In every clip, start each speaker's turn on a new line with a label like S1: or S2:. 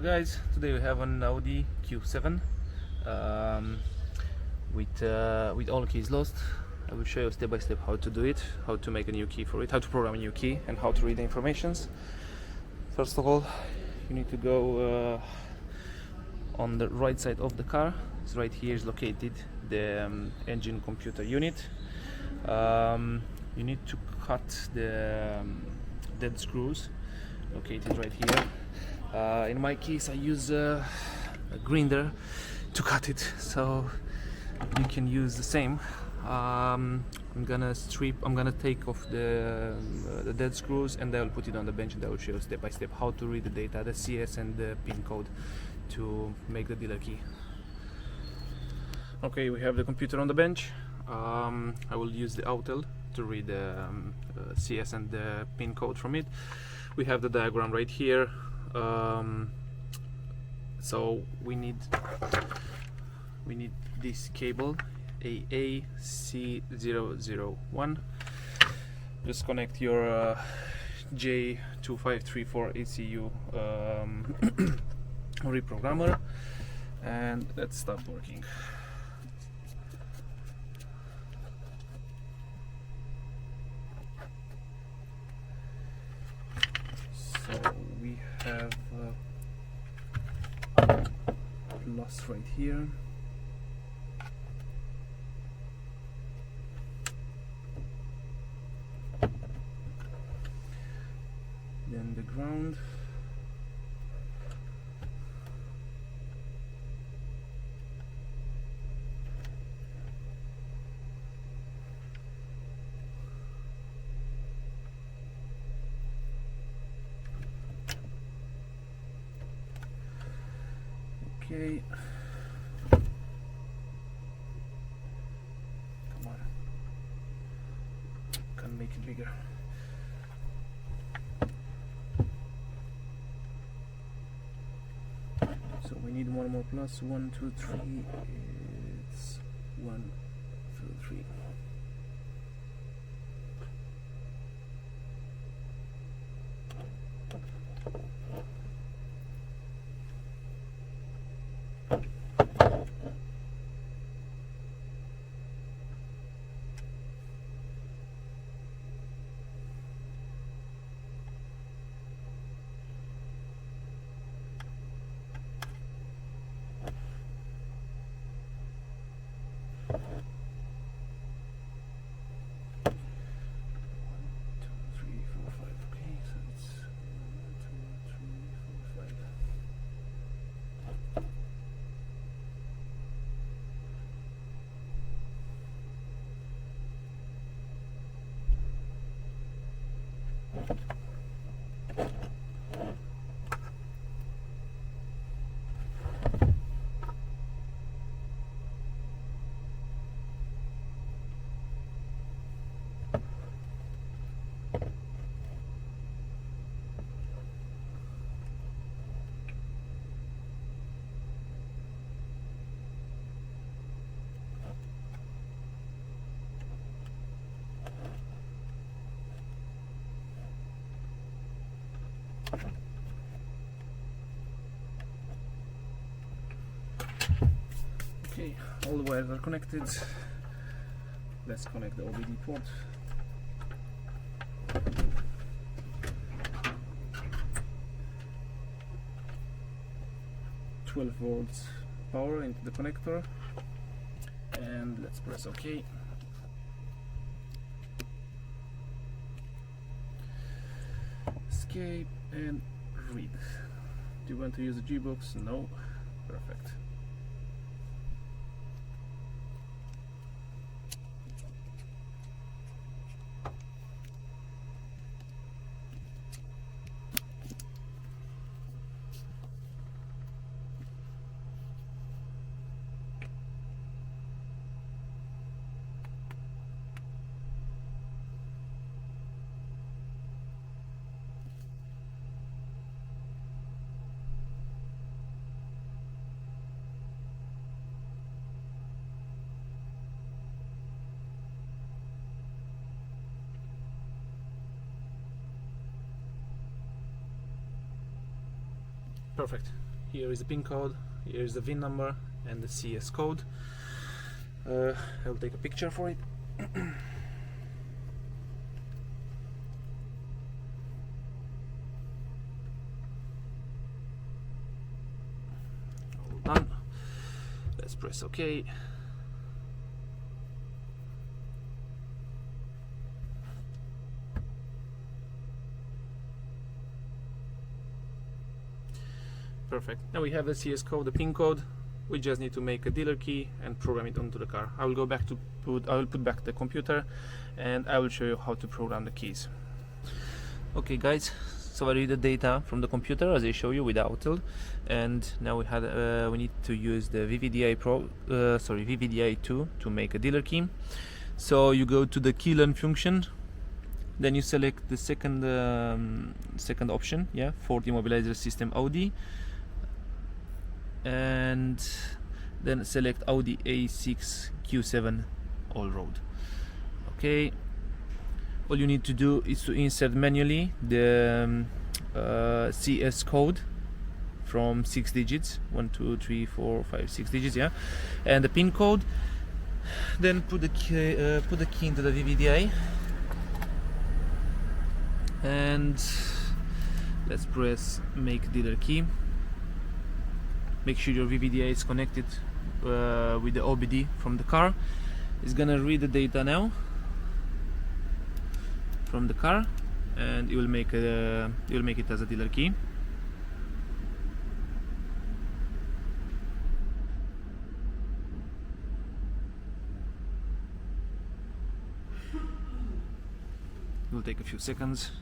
S1: Hello guys, today we have an Audi Q7 with all keys lost. I will show you step by step how to do it, how to make a new key for it, how to program a new key, and how to read the informations. First of all, you need to go on the right side of the car. So right here is located the engine computer unit. You need to cut the dead screws located right here. In my case I use a grinder to cut it, so you can use the same. I'm gonna take off the dead screws, and I will put it on the bench, and I will show you step by step how to read the data, the CS and the pin code to make the dealer key. Okay, we have the computer on the bench. I will use the Autel to read the CS and the pin code from it. We have the diagram right here. So we need this cable AAC001. Just connect your J2534 ECU reprogrammer, and let's start working. So we have plus right here. Then the ground. Okay. Come on. Can make it bigger. So we need one more plus. 1, 2, 3. It's 1, 2, 3. Okay, all the wires are connected. Let's connect the OBD port. "12 volts power into the connector, and let's press OK. Escape and read. Do you want to use the G-box? No. Perfect. Perfect. Here is the pin code, here is the VIN number and the CS code. I'll take a picture for it. All done. Let's press OK. Perfect. Now we have the CS code, the pin code. We just need to make a dealer key and program it onto the car. I will go back to I will put back the computer and I will show you how to program the keys. Okay guys, so I read the data from the computer as I show you with Autel, and now we need to use the VVDI2 to make a dealer key. So you go to the key learn function, then you select the second option, yeah, for the immobilizer system Audi, and then select Audi A6 Q7 all road. Okay, all you need to do is to insert manually the CS code from 6 digits, 1 2 3 4 5 6 digits, yeah, and the pin code. Then put the key into the VVDI and let's press make dealer key. Make sure your VVDI is connected with the OBD from the car. It's gonna read the data now from the car, and it will make it as a dealer key. It will take a few seconds.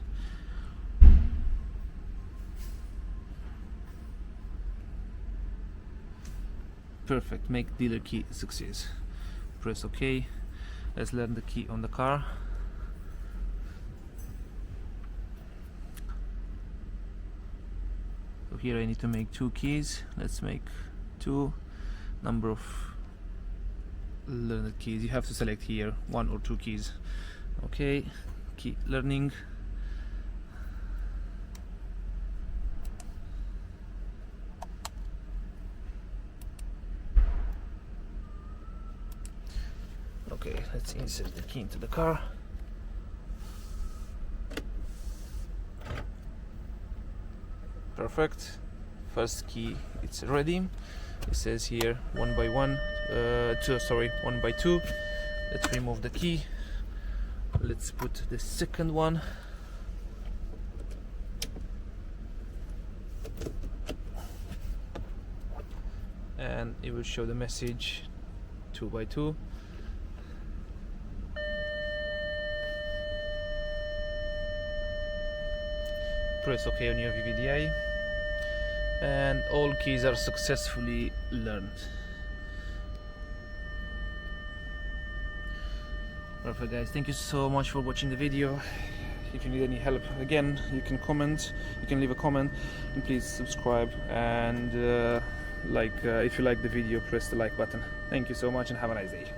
S1: Perfect, make dealer key a success. Press OK. Let's learn the key on the car. So here I need to make 2 keys. Let's make 2. Number of learned keys. You have to select here 1 or 2 keys. Okay, key learning. Okay, let's insert the key into the car. Perfect. First key, it's ready. It says here 1 by 1, 1 by 2. Let's remove the key. Let's put the second one. And it will show the message 2 by 2. Press OK on your VVDI, and all keys are successfully learned. Perfect guys, thank you so much for watching the video. If you need any help again, you can comment, you can leave a comment, and please subscribe, and if you like the video, press the like button. Thank you so much and have a nice day.